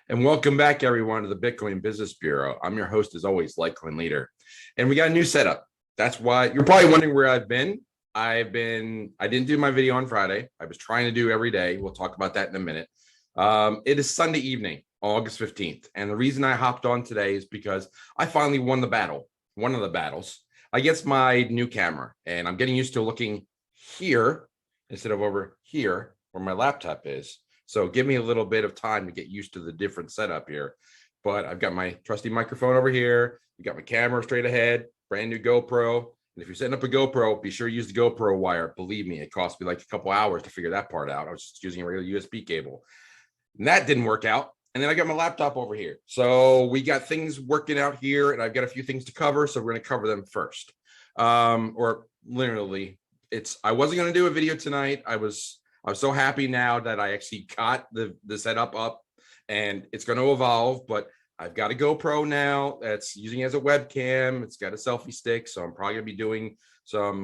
And welcome back, everyone, to the Bitcoin Business Bureau. I'm your host, as always, LitecoinLeader. And we got a new setup. That's why you're probably wondering where I've been. I didn't do my video on Friday. I was trying to do every day. We'll talk about that in a minute. It is Sunday evening, August 15th. And the reason I hopped on today is because I finally won the battle, one of the battles, against my new camera. And I'm getting used to looking here instead of over here where my laptop is. So give me a little bit of time to get used to the different setup here. But I've got my trusty microphone over here. You got my camera straight ahead, brand new GoPro. And if you're setting up a GoPro, be sure to use the GoPro wire. Believe me, it cost me like a couple hours to figure that part out. I was just using a regular USB cable. And that didn't work out. And then I got my laptop over here. So we got things working out here, and I've got a few things to cover. So we're going to cover them first. Or literally, I wasn't going to do a video tonight. I'm so happy now that I actually got the setup up, and it's going to evolve, but I've got a GoPro now that's using it as a webcam. It's got a selfie stick. So I'm probably gonna be doing some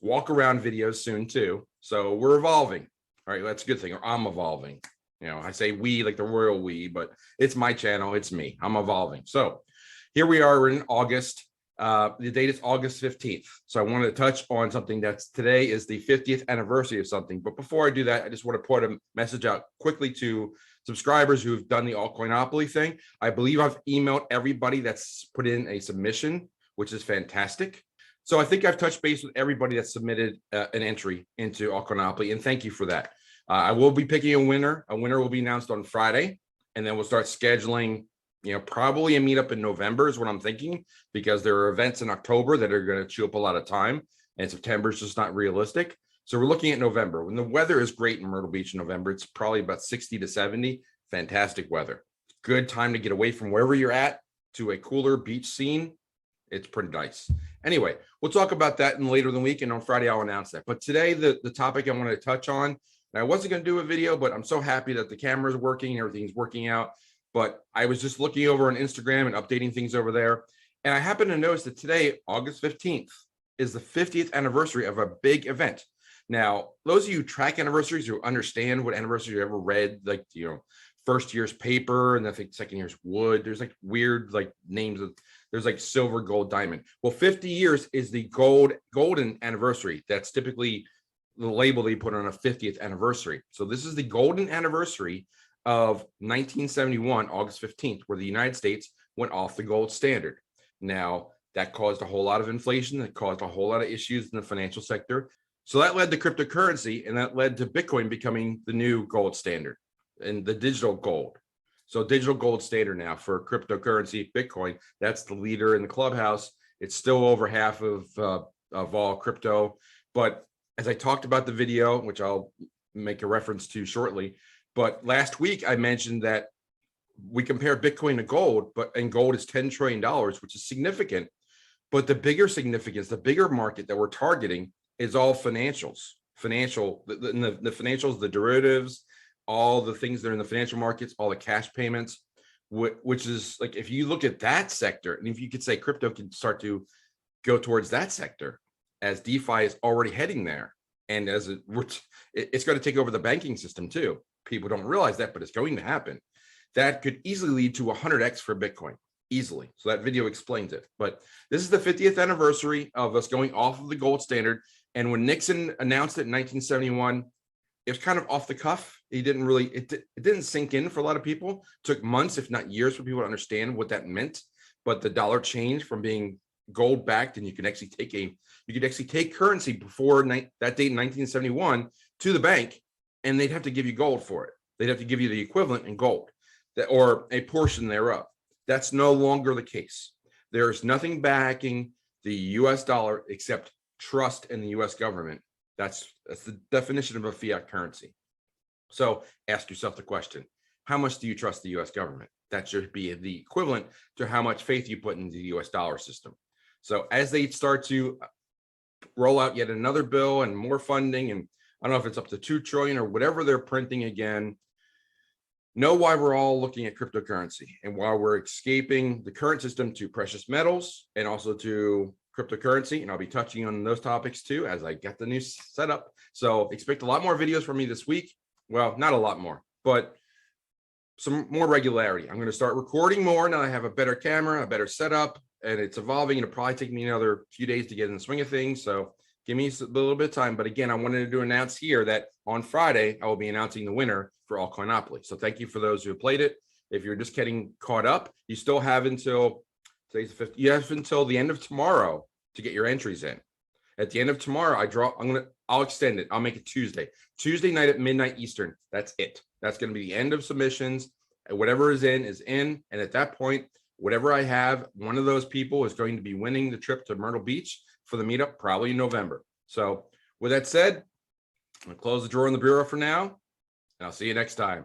walk around videos soon too. So we're evolving. All right. That's a good thing. Or I'm evolving. You know, I say we like the royal we, but it's my channel. It's me. I'm evolving. So here we are in August. The date is August 15th. So I wanted to touch on something today is the 50th anniversary of something. But before I do that, I just want to put a message out quickly to subscribers who've done the Altcoinopoly thing. I believe I've emailed everybody that's put in a submission, which is fantastic. So I think I've touched base with everybody that submitted an entry into Altcoinopoly, and thank you for that. I will be picking a winner. A winner will be announced on Friday, and then we'll start scheduling, probably a meetup in November is what I'm thinking, because there are events in October that are going to chew up a lot of time, and September is just not realistic. So we're looking at November. When the weather is great in Myrtle Beach in November, it's probably about 60 to 70, fantastic weather. Good time to get away from wherever you're at to a cooler beach scene. It's pretty nice. Anyway, we'll talk about that in later in the week, and on Friday I'll announce that. But today, the topic I want to touch on, and I wasn't going to do a video, but I'm so happy that the camera is working, everything's working out. But I was just looking over on Instagram and updating things over there. And I happened to notice that today, August 15th, is the 50th anniversary of a big event. Now, those of you who track anniversaries, who understand what anniversary you ever read, like, first year's paper, and I think second year's wood, there's like weird names of, there's like silver, gold, diamond. Well, 50 years is the golden anniversary. That's typically the label they put on a 50th anniversary. So this is the golden anniversary of 1971, August 15th, where the United States went off the gold standard. Now, that caused a whole lot of inflation. That caused a whole lot of issues in the financial sector. So that led to cryptocurrency, and that led to Bitcoin becoming the new gold standard and the digital gold. So digital gold standard now for cryptocurrency, Bitcoin, that's the leader in the clubhouse. It's still over half of all crypto. But as I talked about the video, which I'll make a reference to shortly, but last week I mentioned that we compare Bitcoin to gold, and gold is $10 trillion, which is significant. But the bigger significance, the bigger market that we're targeting is all financials, the financials, the derivatives, all the things that are in the financial markets, all the cash payments, which is like, if you look at that sector, and if you could say crypto can start to go towards that sector, as DeFi is already heading there, and as it's going to take over the banking system too. People don't realize that, but it's going to happen. That could easily lead to 100x for Bitcoin, easily. So that video explains it. But this is the 50th anniversary of us going off of the gold standard. And when Nixon announced it in 1971, it was kind of off the cuff. It didn't sink in for a lot of people. It took months, if not years, for people to understand what that meant. But the dollar changed from being gold backed, and you could actually take currency before that date in 1971 to the bank, and they'd have to give you gold for it. They'd have to give you the equivalent in gold, or a portion thereof. That's no longer the case. There's nothing backing the US dollar except trust in the US government. That's the definition of a fiat currency. So ask yourself the question, how much do you trust the US government? That should be the equivalent to how much faith you put into the US dollar system. So as they start to roll out yet another bill and more funding, and I don't know if it's up to 2 trillion or whatever they're printing again, know why we're all looking at cryptocurrency, and why we're escaping the current system to precious metals and also to cryptocurrency. And I'll be touching on those topics too as I get the new setup. So expect a lot more videos from me this week. Well, not a lot more, but some more regularity. I'm going to start recording more now. I have a better camera, a better setup, and it's evolving. It'll probably take me another few days to get in the swing of things. So give me a little bit of time. But again, I wanted to announce here that on Friday, I will be announcing the winner for Altcoinopoly. So thank you for those who have played it. If you're just getting caught up, you still have until today's the 5th. You have until the end of tomorrow to get your entries in. At the end of tomorrow, I'll extend it. I'll make it Tuesday night at midnight Eastern. That's it. That's going to be the end of submissions. And whatever is in is in. And at that point, whatever I have, one of those people is going to be winning the trip to Myrtle Beach for the meetup, probably in November. So with that said, I'm going to close the drawer in the bureau for now, and I'll see you next time.